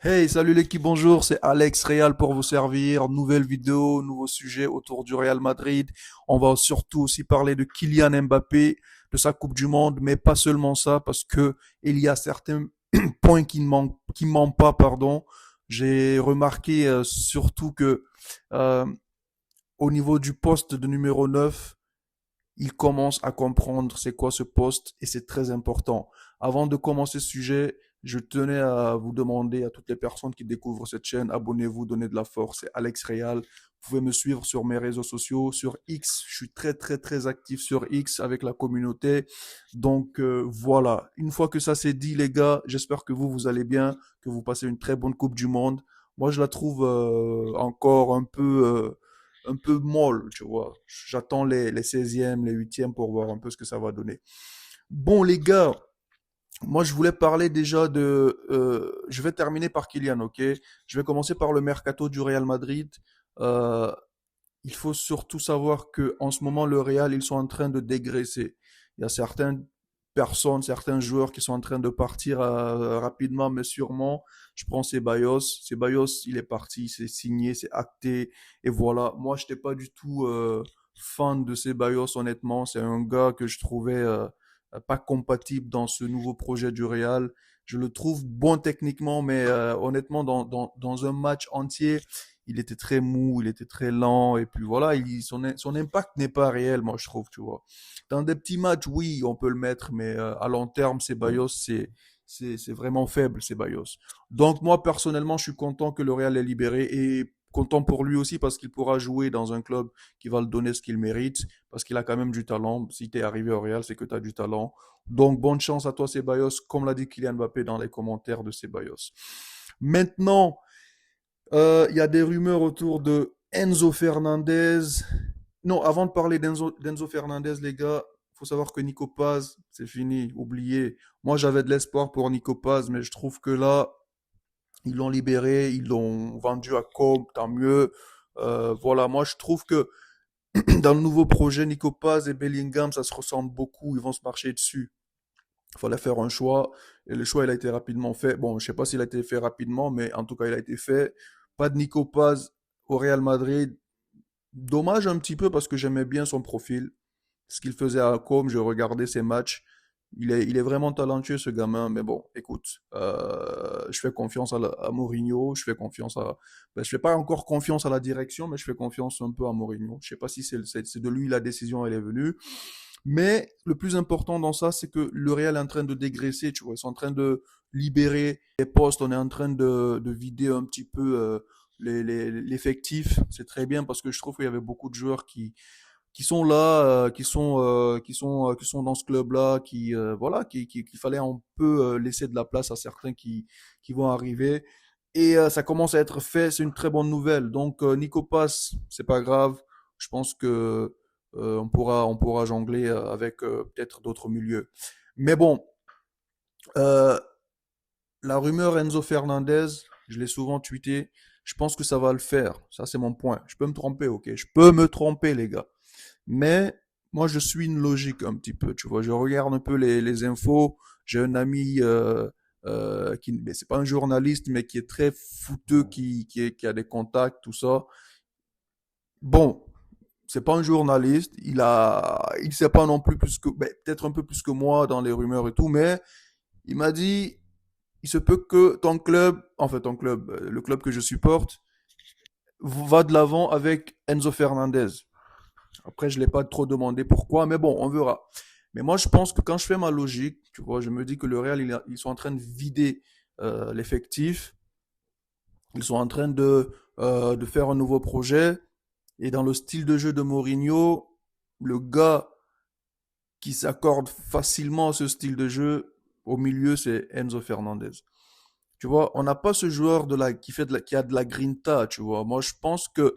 Hey, salut l'équipe, bonjour, c'est Alex Real pour vous servir. Nouvelle vidéo, nouveau sujet autour du Real Madrid. On va surtout aussi parler de Kylian Mbappé, de sa Coupe du Monde, mais pas seulement ça, parce que il y a certains points qui manquent pas, pardon. J'ai remarqué surtout que euh, au niveau du poste de numéro 9, il commence à comprendre c'est quoi ce poste et c'est très important. Avant de commencer ce sujet, je tenais à vous demander à toutes les personnes qui découvrent cette chaîne, abonnez-vous, donnez de la force. C'est Alex Real. Vous pouvez me suivre sur mes réseaux sociaux, sur X. Je suis très très très actif sur X avec la communauté. Donc voilà. Une fois que ça c'est dit, les gars, j'espère que vous allez bien, que vous passez une très bonne Coupe du Monde. Moi, je la trouve encore un peu molle, tu vois. J'attends les 16e, les 8e pour voir un peu ce que ça va donner. Bon, les gars, moi, je voulais parler déjà de... je vais terminer par Kylian, ok? Je vais commencer par le mercato du Real Madrid. Euh, il faut surtout savoir que en ce moment, le Real, ils sont en train de dégraisser. Il y a certaines personnes, certains joueurs qui sont en train de partir rapidement, mais sûrement. Je prends Ceballos. Ceballos, il est parti, c'est signé, c'est acté. Et voilà. Moi, je n'étais pas du tout fan de Ceballos, honnêtement. C'est un gars que je trouvais pas compatible dans ce nouveau projet du Real. Je le trouve bon techniquement, mais honnêtement, dans un match entier, il était très mou, il était très lent, et puis voilà, son impact n'est pas réel, moi je trouve, tu vois. Dans des petits matchs, oui, on peut le mettre, mais à long terme, Ceballos, c'est vraiment faible, Ceballos. Donc moi, personnellement, je suis content que le Real ait libéré, et content pour lui aussi parce qu'il pourra jouer dans un club qui va le donner ce qu'il mérite, parce qu'il a quand même du talent. Si tu es arrivé au Real, c'est que tu as du talent. Donc bonne chance à toi, Ceballos, comme l'a dit Kylian Mbappé dans les commentaires de Ceballos. Maintenant, il y a des rumeurs autour de Enzo Fernandez. Non, avant de parler d'Enzo Fernandez, les gars, il faut savoir que Nico Paz, c'est fini, oublié. Moi, j'avais de l'espoir pour Nico Paz, mais je trouve que là, ils l'ont libéré, ils l'ont vendu à Com, tant mieux. Voilà, moi, je trouve que dans le nouveau projet, Nico Paz et Bellingham, ça se ressemble beaucoup, ils vont se marcher dessus. Il fallait faire un choix, et le choix, il a été rapidement fait. Bon, je sais pas s'il a été fait rapidement, mais en tout cas, il a été fait. Pas de Nico Paz au Real Madrid. Dommage un petit peu parce que j'aimais bien son profil. Ce qu'il faisait à Com, je regardais ses matchs. Il est vraiment talentueux, ce gamin. Mais bon, écoute, je fais confiance à Mourinho. Je fais confiance à. Ben, je fais pas encore confiance à la direction, mais je fais confiance un peu à Mourinho. Je sais pas si c'est de lui la décision, elle est venue. Mais le plus important dans ça, c'est que le Real est en train de dégraisser, tu vois. Ils sont en train de libérer les postes. On est en train de vider un petit peu l'effectif. C'est très bien parce que je trouve qu'il y avait beaucoup de joueurs qui sont là, qui sont dans ce club-là, voilà, qu'il fallait un peu laisser de la place à certains qui vont arriver. Et ça commence à être fait, c'est une très bonne nouvelle. Donc Nico Pass, c'est pas grave. Je pense que on pourra jongler avec peut-être d'autres milieux. Mais bon, euh, la rumeur Enzo Fernandez, je l'ai souvent tweeté. Je pense que ça va le faire. Ça, c'est mon point. Je peux me tromper, ok. Je peux me tromper, les gars. Mais moi, je suis une logique un petit peu, tu vois. Je regarde un peu les infos. J'ai un ami qui, mais c'est pas un journaliste, mais qui est très fouteux, qui a des contacts, tout ça. Bon, c'est pas un journaliste. Il sait pas non plus plus que, ben, peut-être un peu plus que moi dans les rumeurs et tout, mais il m'a dit, il se peut que ton club, en fait ton club, le club que je supporte, va de l'avant avec Enzo Fernandez. Après, je ne l'ai pas trop demandé pourquoi, mais bon, on verra. Mais moi, je pense que quand je fais ma logique, tu vois, je me dis que le Real, ils sont en train de vider l'effectif. Ils sont en train de faire un nouveau projet. Et dans le style de jeu de Mourinho, le gars qui s'accorde facilement à ce style de jeu au milieu, c'est Enzo Fernandez. Tu vois, on n'a pas ce joueur qui a de la grinta, tu vois. Moi, je pense que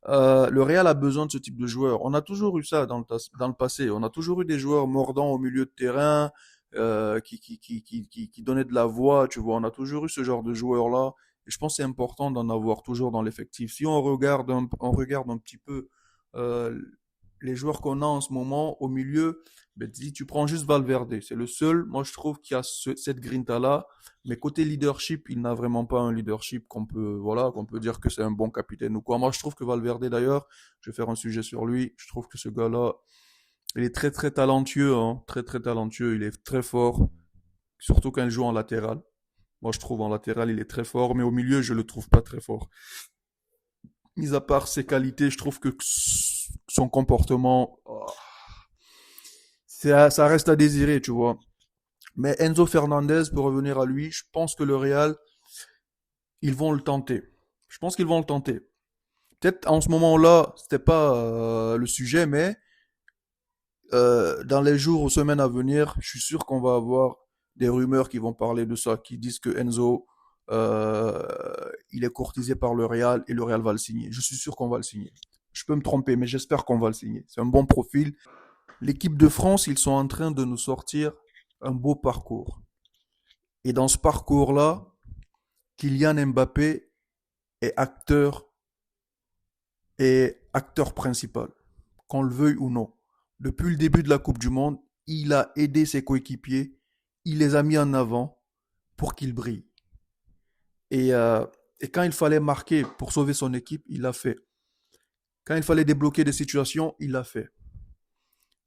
le Real a besoin de ce type de joueur. On a toujours eu ça dans le passé. On a toujours eu des joueurs mordants au milieu de terrain, qui donnaient de la voix, tu vois. On a toujours eu ce genre de joueurs-là. Et je pense que c'est important d'en avoir toujours dans l'effectif. Si on regarde un petit peu euh, les joueurs qu'on a en ce moment au milieu, Mais si tu prends juste Valverde, c'est le seul, moi je trouve, qui a cette grinta-là. Mais côté leadership, il n'a vraiment pas un leadership qu'on peut dire que c'est un bon capitaine ou quoi. Moi je trouve que Valverde d'ailleurs, je vais faire un sujet sur lui, je trouve que ce gars-là, il est très très talentueux, hein, très très talentueux, il est très fort, surtout quand il joue en latéral. Moi je trouve en latéral il est très fort, mais au milieu je le trouve pas très fort. Mis à part ses qualités, je trouve que son comportement, ça reste à désirer, tu vois. Mais Enzo Fernandez, pour revenir à lui, je pense que le Real, ils vont le tenter. Je pense qu'ils vont le tenter. Peut-être en ce moment-là, c'était pas le sujet, mais dans les jours ou semaines à venir, je suis sûr qu'on va avoir des rumeurs qui vont parler de ça, qui disent que Enzo, euh, il est courtisé par le Real et le Real va le signer. Je suis sûr qu'on va le signer. Je peux me tromper, mais j'espère qu'on va le signer. C'est un bon profil. L'équipe de France, ils sont en train de nous sortir un beau parcours. Et dans ce parcours-là, Kylian Mbappé est acteur principal, qu'on le veuille ou non. Depuis le début de la Coupe du Monde, il a aidé ses coéquipiers, il les a mis en avant pour qu'ils brillent. Et, euh, et quand il fallait marquer pour sauver son équipe, il l'a fait. Quand il fallait débloquer des situations, il l'a fait.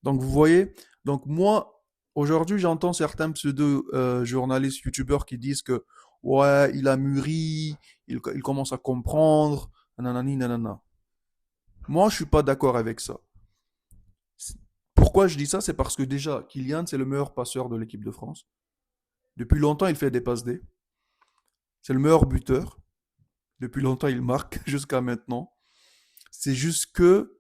Donc vous voyez, donc moi, aujourd'hui, j'entends certains pseudo-journalistes, youtubeurs qui disent que ouais, il a mûri, il commence à comprendre, nanani, nanana. Moi, je suis pas d'accord avec ça. Pourquoi je dis ça? C'est parce que déjà, Kylian, c'est le meilleur passeur de l'équipe de France. Depuis longtemps, il fait des passes D. C'est le meilleur buteur. Depuis longtemps, il marque jusqu'à maintenant. C'est juste que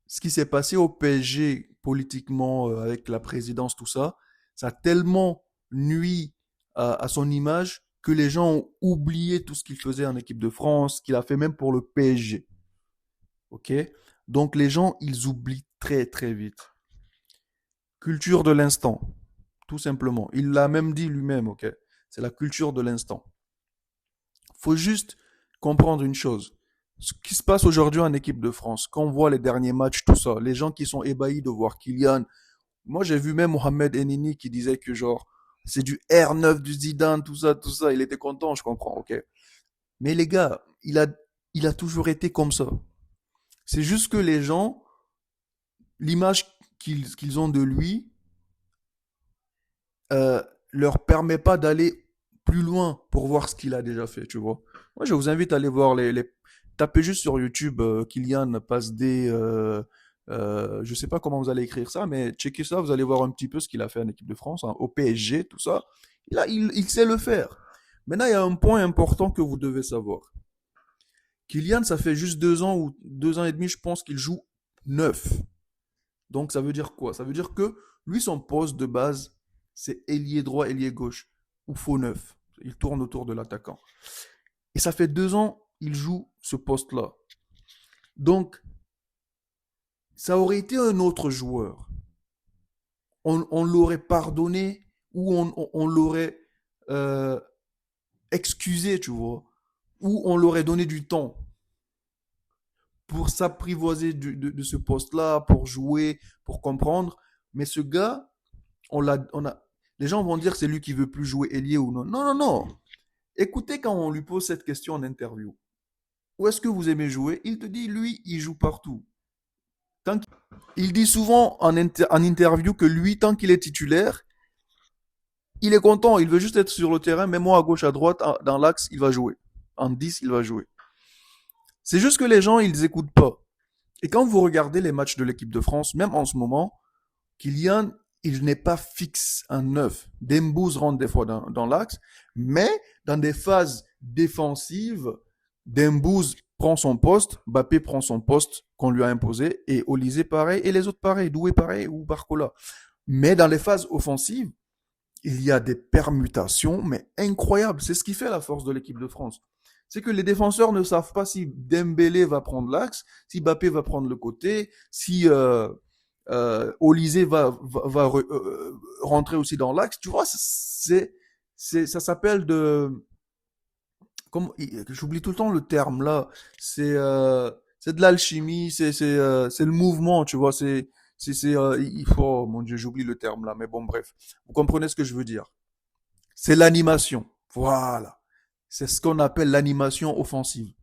ce qui s'est passé au PSG politiquement avec la présidence, tout ça, ça a tellement nui à son image que les gens ont oublié tout ce qu'il faisait en équipe de France, qu'il a fait même pour le PSG. Ok? Donc les gens, ils oublient très très vite. Culture de l'instant, tout simplement. Il l'a même dit lui-même, ok? C'est la culture de l'instant. Faut juste comprendre une chose. Ce qui se passe aujourd'hui en équipe de France, quand on voit les derniers matchs, tout ça, les gens qui sont ébahis de voir Kylian. Moi, j'ai vu même Mohamed Enini qui disait que genre, c'est du R9 du Zidane, tout ça, tout ça. Il était content, je comprends, ok? Mais les gars, il a toujours été comme ça. C'est juste que les gens, l'image qu'ils ont de lui, euh, leur permet pas d'aller plus loin pour voir ce qu'il a déjà fait, tu vois. Moi, je vous invite à aller voir tapez juste sur YouTube Kylian passe des. Je sais pas comment vous allez écrire ça, mais checkez ça, vous allez voir un petit peu ce qu'il a fait en équipe de France, hein, au PSG, tout ça. Il sait le faire. Maintenant, il y a un point important que vous devez savoir. Kylian, ça fait juste 2 ans ou 2 ans et demi, je pense qu'il joue neuf. Donc ça veut dire quoi? Ça veut dire que lui, son poste de base, c'est ailier droit, ailier gauche, ou faux neuf. Il tourne autour de l'attaquant. Et ça fait 2 ans, il joue ce poste-là. Donc, ça aurait été un autre joueur. On l'aurait pardonné ou on l'aurait euh, excusé, tu vois. Ou on l'aurait donné du temps pour s'apprivoiser de ce poste-là, pour jouer, pour comprendre. Mais ce gars, on a, les gens vont dire que c'est lui qui veut plus jouer ailier ou non. Non, non, non. Écoutez quand on lui pose cette question en interview. Où est-ce que vous aimez jouer? Il te dit, lui, il joue partout. Tant il dit souvent en interview que lui, tant qu'il est titulaire, il est content. Il veut juste être sur le terrain. Même moi, à gauche, à droite, dans l'axe, il va jouer. En 10, il va jouer. C'est juste que les gens, ils écoutent pas. Et quand vous regardez les matchs de l'équipe de France, même en ce moment, Kylian, il n'est pas fixe un neuf. Dembouz rentre des fois dans l'axe, mais dans des phases défensives, Dembouz prend son poste, Mbappé prend son poste qu'on lui a imposé, et Olysée pareil, et les autres pareil, Doué pareil, ou Barcola. Mais dans les phases offensives, il y a des permutations, mais incroyables. C'est ce qui fait la force de l'équipe de France. C'est que les défenseurs ne savent pas si Dembélé va prendre l'axe, si Mbappé va prendre le côté, si Olysée va rentrer aussi dans l'axe. Tu vois, ça s'appelle de... Comme, j'oublie tout le temps le terme là. C'est de l'alchimie, c'est le mouvement, tu vois. Il faut, oh mon Dieu, j'oublie le terme là, mais bon, bref. Vous comprenez ce que je veux dire? C'est l'animation. Voilà. C'est ce qu'on appelle l'animation offensive.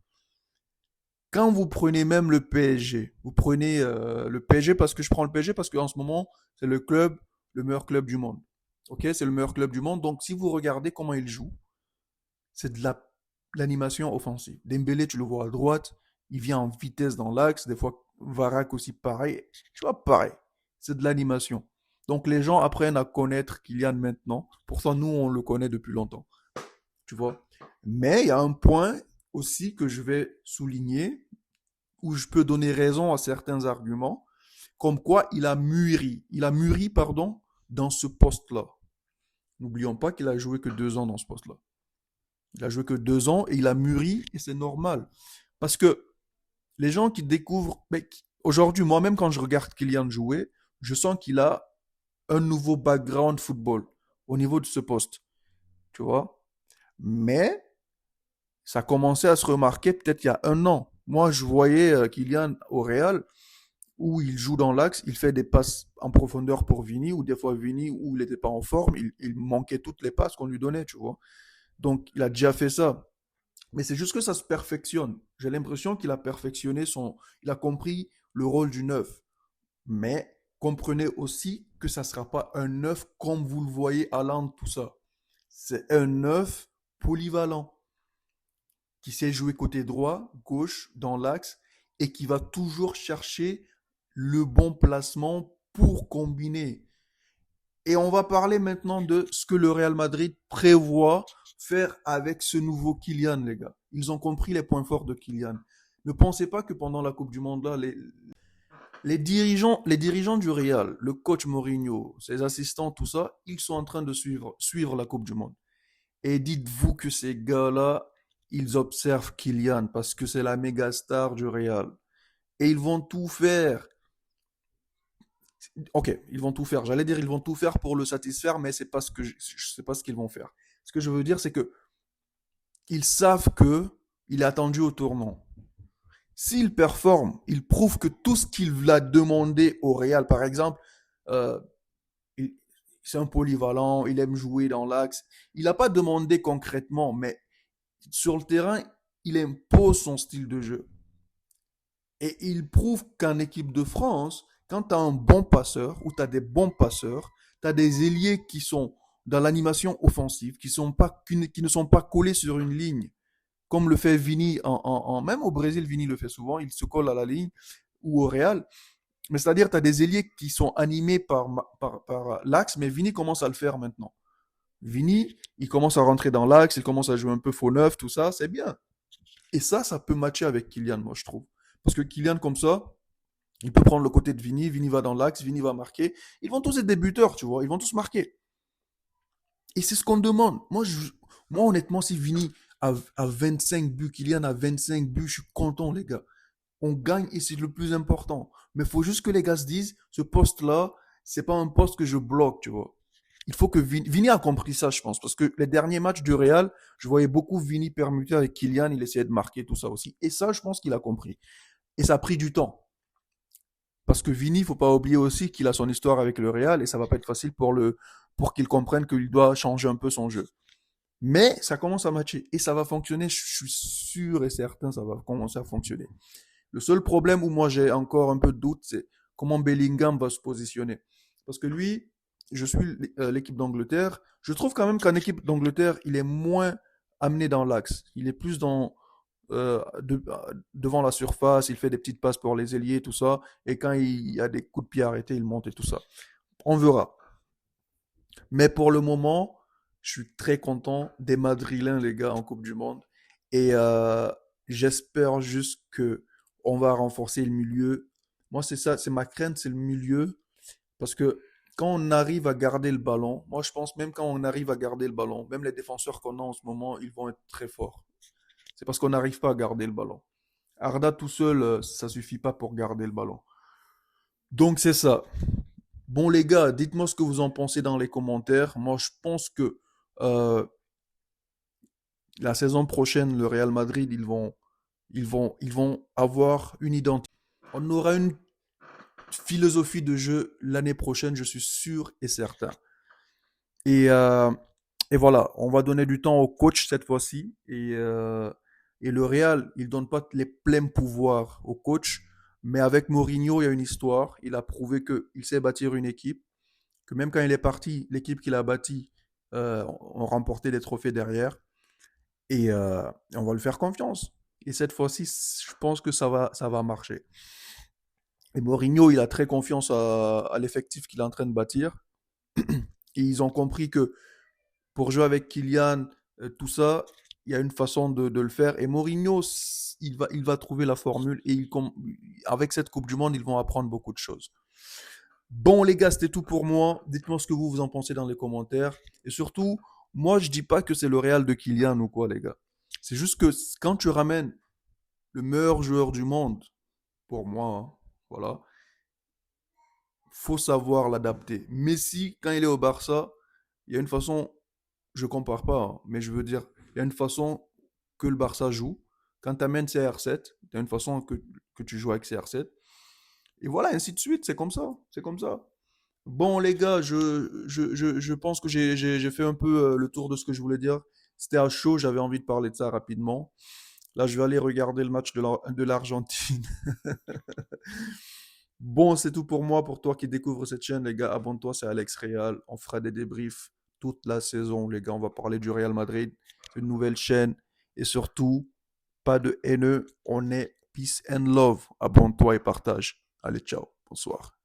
Quand vous prenez même le PSG, vous prenez le PSG parce que je prends le PSG parce qu'en ce moment, c'est le club, le meilleur club du monde. Ok, c'est le meilleur club du monde. Donc, si vous regardez comment il joue, c'est de l'animation offensive. Dembélé, tu le vois à droite, il vient en vitesse dans l'axe. Des fois, Varane aussi pareil. Tu vois, pareil. C'est de l'animation. Donc, les gens apprennent à connaître Kylian maintenant. Pourtant, nous, on le connaît depuis longtemps. Tu vois. Mais il y a un point aussi que je vais souligner où je peux donner raison à certains arguments, comme quoi il a mûri. Il a mûri, pardon, dans ce poste-là. N'oublions pas qu'il a joué que 2 ans dans ce poste-là. Il a joué que 2 ans et il a mûri et c'est normal. Parce que les gens qui découvrent, mais aujourd'hui, moi-même quand je regarde Kylian jouer, je sens qu'il a un nouveau background football au niveau de ce poste. Tu vois? Mais ça a commencé à se remarquer peut-être il y a un an. Moi, je voyais Kylian au Real où il joue dans l'axe, il fait des passes en profondeur pour Vini, ou des fois Vini, où il n'était pas en forme, il manquait toutes les passes qu'on lui donnait, tu vois. Donc, il a déjà fait ça. Mais c'est juste que ça se perfectionne. J'ai l'impression qu'il a perfectionné son. Il a compris le rôle du neuf. Mais comprenez aussi que ça ne sera pas un neuf comme vous le voyez à Land, tout ça. C'est un neuf polyvalent qui sait jouer côté droit, gauche, dans l'axe et qui va toujours chercher le bon placement pour combiner. Et on va parler maintenant de ce que le Real Madrid prévoit faire avec ce nouveau Kylian, les gars. Ils ont compris les points forts de Kylian. Ne pensez pas que pendant la Coupe du Monde, là, les dirigeants du Real, le coach Mourinho, ses assistants, tout ça, ils sont en train de suivre la Coupe du Monde. Et dites-vous que ces gars-là, ils observent Kylian parce que c'est la méga star du Real. Et ils vont tout faire. Ok, ils vont tout faire. J'allais dire ils vont tout faire pour le satisfaire, mais c'est pas ce que je sais pas ce qu'ils vont faire. Ce que je veux dire, c'est que ils savent que il est attendu au tournant. S'il performe, il prouve que tout ce qu'il a demandé au Real, par exemple, euh, il- c'est un polyvalent, il aime jouer dans l'axe. Il n'a pas demandé concrètement, mais sur le terrain, il impose son style de jeu. Et il prouve qu'en équipe de France, quand tu as un bon passeur ou tu as des bons passeurs, tu as des ailiers qui sont dans l'animation offensive, qui ne sont pas collés sur une ligne, comme le fait Vini même au Brésil, Vini le fait souvent, il se colle à la ligne ou au Real. Mais c'est-à-dire, tu as des ailiers qui sont animés par l'axe, mais Vini commence à le faire maintenant. Vini, il commence à rentrer dans l'axe, il commence à jouer un peu faux neuf, tout ça, c'est bien. Et ça peut matcher avec Kylian, moi, je trouve. Parce que Kylian, comme ça, il peut prendre le côté de Vini, Vini va dans l'axe, Vini va marquer. Ils vont tous être des buteurs, tu vois, ils vont tous marquer. Et c'est ce qu'on demande. Moi, honnêtement, si Vini a 25 buts, Kylian a 25 buts, je suis content, les gars. On gagne et c'est le plus important. Mais il faut juste que les gars se disent, ce poste-là, c'est pas un poste que je bloque, tu vois. Il faut que Vini a compris ça, je pense. Parce que les derniers matchs du Real, je voyais beaucoup Vini permuter avec Kylian, il essayait de marquer tout ça aussi. Et ça, je pense qu'il a compris. Et ça a pris du temps. Parce que Vini, il faut pas oublier aussi qu'il a son histoire avec le Real et ça va pas être facile pour qu'il comprenne qu'il doit changer un peu son jeu. Mais ça commence à matcher et ça va fonctionner, je suis sûr et certain, ça va commencer à fonctionner. Le seul problème où moi j'ai encore un peu de doute, c'est comment Bellingham va se positionner. Parce que lui, je suis l'équipe d'Angleterre, je trouve quand même qu'en équipe d'Angleterre, il est moins amené dans l'axe. Il est plus devant la surface, il fait des petites passes pour les ailiers, tout ça. Et quand il y a des coups de pied arrêtés, il monte et tout ça. On verra. Mais pour le moment, je suis très content des Madrilènes, les gars, en Coupe du Monde. Et j'espère juste que on va renforcer le milieu. Moi, c'est ça, c'est ma crainte, c'est le milieu. Parce que quand on arrive à garder le ballon, moi je pense même quand on arrive à garder le ballon, même les défenseurs qu'on a en ce moment, ils vont être très forts. C'est parce qu'on n'arrive pas à garder le ballon. Arda tout seul, ça suffit pas pour garder le ballon. Donc c'est ça. Bon les gars, dites-moi ce que vous en pensez dans les commentaires. Moi je pense que euh, la saison prochaine, le Real Madrid, ils vont avoir une identité. On aura philosophie de jeu l'année prochaine, je suis sûr et certain. Et, euh, et voilà, on va donner du temps au coach cette fois-ci. Et le Real, il donne pas les pleins pouvoirs au coach. Mais avec Mourinho, il y a une histoire. Il a prouvé qu'il sait bâtir une équipe. Que même quand il est parti, l'équipe qu'il a bâtie ont remporté des trophées derrière. Et on va lui faire confiance. Et cette fois-ci, je pense que ça va marcher. Et Mourinho, il a très confiance à l'effectif qu'il est en train de bâtir. Et ils ont compris que pour jouer avec Kylian, tout ça, il y a une façon de le faire. Et Mourinho, il va trouver la formule. Avec cette Coupe du Monde, ils vont apprendre beaucoup de choses. Bon, les gars, c'était tout pour moi. Dites-moi ce que vous en pensez dans les commentaires. Et surtout, moi, je dis pas que c'est le Real de Kylian ou quoi, les gars. C'est juste que quand tu ramènes le meilleur joueur du monde, pour moi, hein, voilà, faut savoir l'adapter. Messi, quand il est au Barça, il y a une façon, je compare pas, hein, mais je veux dire, il y a une façon que le Barça joue. Quand tu amènes CR7, il y a une façon que tu joues avec CR7. Et voilà, ainsi de suite, c'est comme ça. C'est comme ça. Bon, les gars, je pense que j'ai fait un peu le tour de ce que je voulais dire. C'était à chaud, j'avais envie de parler de ça rapidement. Là, je vais aller regarder le match de l'Argentine. Bon, c'est tout pour moi. Pour toi qui découvre cette chaîne, les gars, abonne-toi, c'est Alex Real. On fera des débriefs toute la saison, les gars. On va parler du Real Madrid, une nouvelle chaîne. Et surtout, pas de haineux. On est peace and love. Abonne-toi et partage. Allez, ciao. Bonsoir.